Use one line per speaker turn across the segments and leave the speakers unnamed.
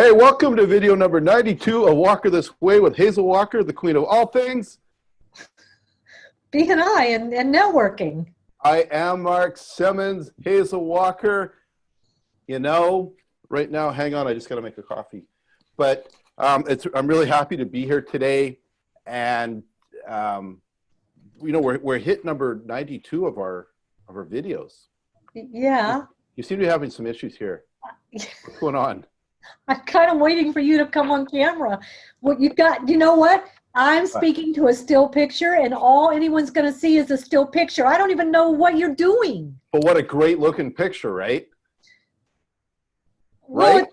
Hey, welcome to video number 92 of Walker This Way with Hazel Walker, the queen of all things.
B&I and networking.
I am Mark Simmons, Hazel Walker. You know, right now, hang on, I just got to make a coffee. But I'm really happy to be here today. And, you know, we're hit number 92 of our videos.
Yeah.
You seem to be having some issues here. What's going on?
I'm kind of waiting for you to come on camera. What you got, you know what? I'm speaking to a still picture and all anyone's going to see is a still picture. I don't even know what you're doing.
But what a great looking picture, right?
Well,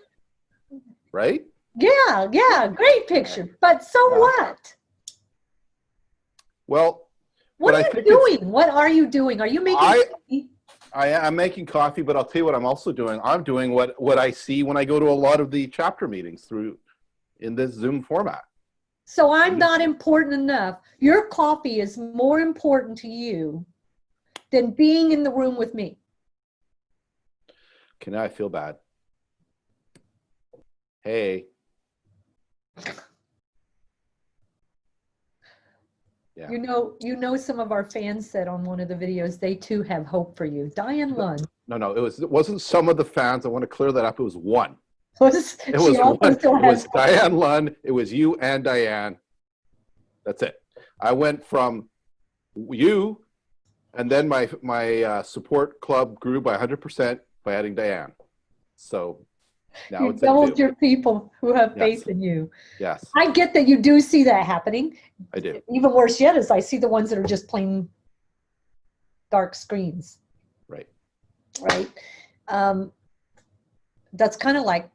right?
Yeah, great picture. But so what?
Well,
what are you doing? What are you doing? Are you making coffee?
I'm making coffee, but I'll tell you what I'm also doing. I'm doing what I see when I go to a lot of the chapter meetings in this Zoom format.
So I'm not important enough. Your coffee is more important to you than being in the room with me.
Okay, now I feel bad. Hey. Yeah.
You know, some of our fans said on one of the videos, they too have hope for you. Diane Lund.
No, it wasn't some of the fans. I want to clear that up. It was one.
It
was Diane Lund. It was you and Diane. That's it. I went from you, and then my support club grew by 100% by adding Diane. So now
you doubled your people who have faith in you.
Yes.
I get that you do see that happening.
I do.
Even worse yet is I see the ones that are just plain dark screens.
Right.
Right. That's kind of like,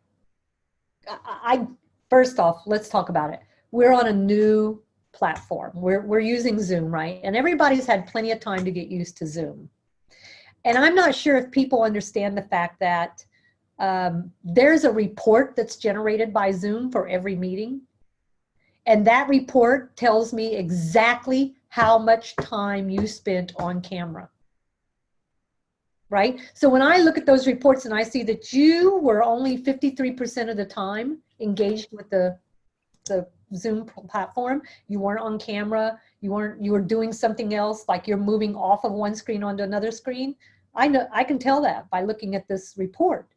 first off, let's talk about it. We're on a new platform. We're using Zoom, right? And everybody's had plenty of time to get used to Zoom. And I'm not sure if people understand the fact that there's a report that's generated by Zoom for every meeting. And that report tells me exactly how much time you spent on camera. Right? So when I look at those reports and I see that you were only 53% of the time engaged with the Zoom platform, you weren't on camera, you were doing something else, like you're moving off of one screen onto another screen. I can tell that by looking at this report.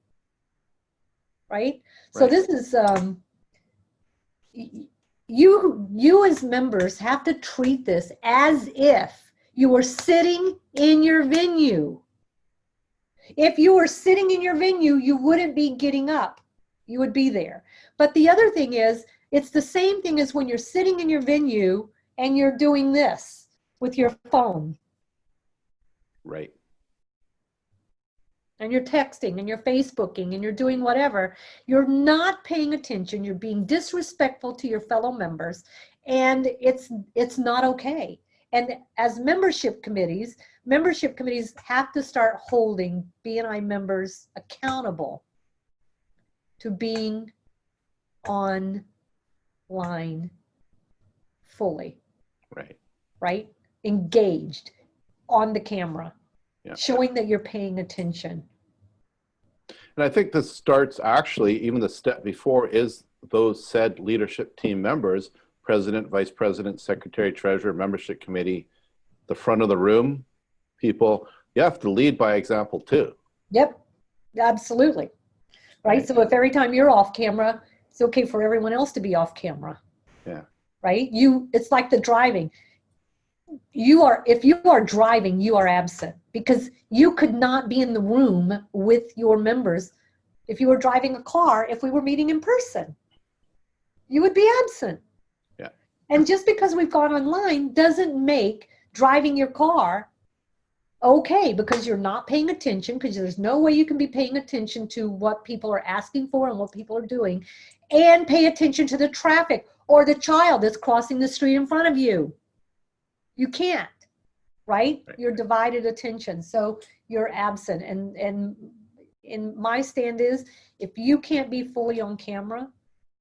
Right? So this is you as members have to treat this as if you were sitting in your venue. If you were sitting in your venue, you wouldn't be getting up. You would be there. But the other thing is, it's the same thing as when you're sitting in your venue and you're doing this with your phone.
Right.
And you're texting and you're Facebooking and you're doing whatever. You're not paying attention. You're being disrespectful to your fellow members. And it's not okay. And as membership committees have to start holding B&I members accountable to being online fully. Right? Engaged on the camera, showing that you're paying attention.
And I think this starts actually, even the step before is those said leadership team members, president, vice president, secretary, treasurer, membership committee, the front of the room people, you have to lead by example too.
Yep, absolutely. Right? So if every time you're off camera, it's okay for everyone else to be off camera.
Yeah.
Right? It's like the driving. If you are driving, you are absent because you could not be in the room with your members if you were driving a car. If we were meeting in person, you would be absent.
Yeah.
And just because we've gone online doesn't make driving your car okay, because you're not paying attention, because there's no way you can be paying attention to what people are asking for and what people are doing, and pay attention to the traffic or the child that's crossing the street in front of you. You can't, right? You're divided attention, so you're absent. And my stand is, if you can't be fully on camera,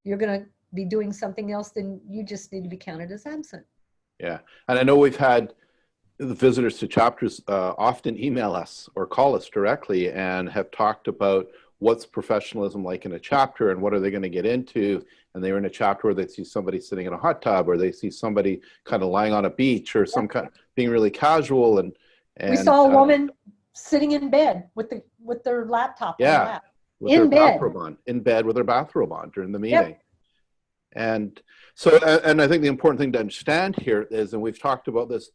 you're going to be doing something else, then you just need to be counted as absent.
Yeah, and I know we've had the visitors to chapters often email us or call us directly and have talked about what's professionalism like in a chapter and what are they going to get into. And they were in a chapter where they see somebody sitting in a hot tub, or they see somebody kind of lying on a beach, or some kind being really casual. And
we saw a woman sitting in bed with their laptop on her lap.
With their bathrobe on, in bed with their bathrobe on during the meeting.
Yep.
And so, and I think the important thing to understand here is, and we've talked about this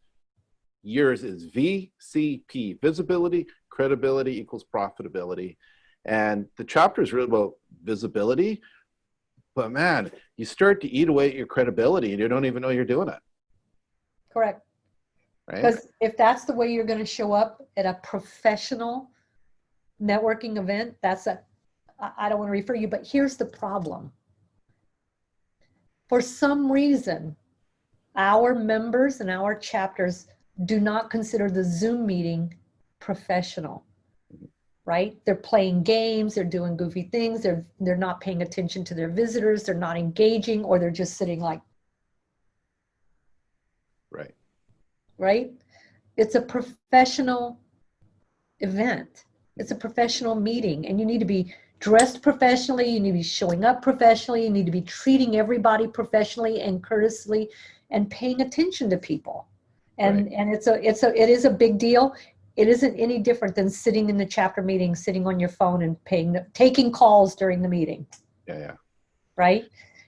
years, is VCP, visibility, credibility equals profitability. And the chapter is really about visibility, but man, you start to eat away at your credibility and you don't even know you're doing it.
Correct.
Right?
Because if that's the way you're going to show up at a professional networking event, I don't want to refer you, but here's the problem. For some reason, our members and our chapters do not consider the Zoom meeting professional, right? They're playing games, they're doing goofy things, they're not paying attention to their visitors, they're not engaging, or they're just sitting like. Right? It's a professional event. It's a professional meeting, and you need to be dressed professionally, you need to be showing up professionally, you need to be treating everybody professionally and courteously and paying attention to people. And it is a big deal. It isn't any different than sitting in the chapter meeting, sitting on your phone and taking calls during the meeting.
Yeah.
Right?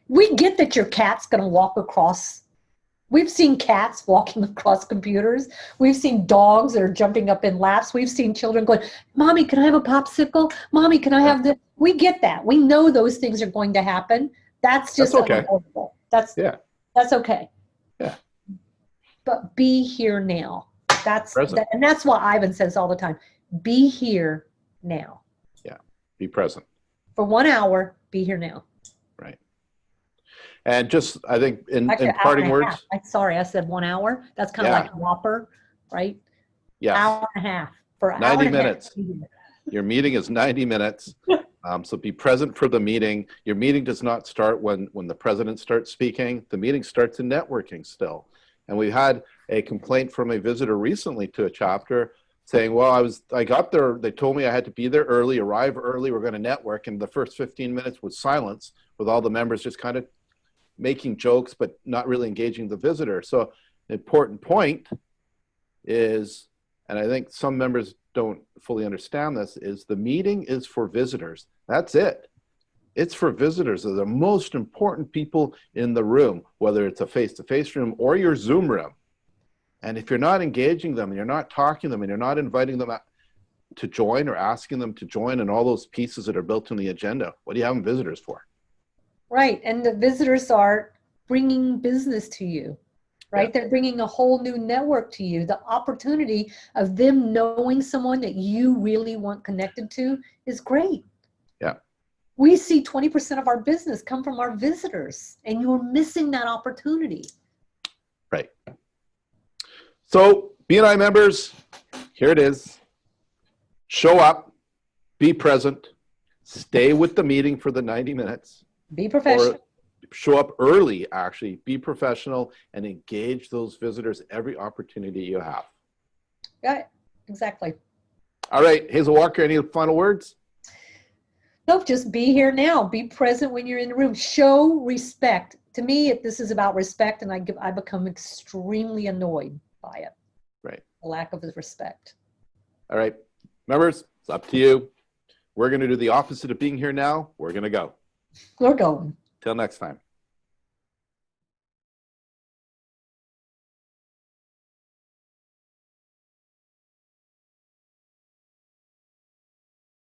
We get that your cat's going to walk across. We've seen cats walking across computers. We've seen dogs that are jumping up in laps. We've seen children going, Mommy, can I have a popsicle? Mommy, can I have this? We get that. We know those things are going to happen. That's just unavoidable. That's okay.
Yeah.
But be here now. And that's what Ivan says all the time. Be here now.
Yeah. Be present.
For 1 hour, be here now.
Right. And just, I think in parting words.
Sorry, I said 1 hour. That's kind of like Whopper, right?
Yes.
Hour and a half. For
90 minutes. Your meeting is 90 minutes. So be present for the meeting. Your meeting does not start when the president starts speaking. The meeting starts in networking still. And we had a complaint from a visitor recently to a chapter saying, well, I got there, they told me I had to be there early, arrive early, we're going to network. And the first 15 minutes was silence with all the members just kind of making jokes, but not really engaging the visitor. So an important point is, and I think some members don't fully understand this, is the meeting is for visitors. That's it. It's for visitors. They're the most important people in the room, whether it's a face-to-face room or your Zoom room. And if you're not engaging them and you're not talking to them and you're not inviting them to join or asking them to join and all those pieces that are built in the agenda, what are you having visitors for?
Right. And the visitors are bringing business to you, right? Yeah. They're bringing a whole new network to you. The opportunity of them knowing someone that you really want connected to is great.
Yeah.
We see 20% of our business come from our visitors, and you're missing that opportunity.
Right. So, BNI members, here it is. Show up, be present, stay with the meeting for the 90 minutes.
Be professional.
Or show up early, actually. Be professional and engage those visitors every opportunity you have.
Yeah, exactly.
All right, Hazel Walker, any final words?
Nope, just be here now. Be present when you're in the room. Show respect. To me, this is about respect, and I become extremely annoyed by it.
Right.
The lack of respect.
All right, members, it's up to you. We're going to do the opposite of being here now. We're going to go.
We're going.
Till next time.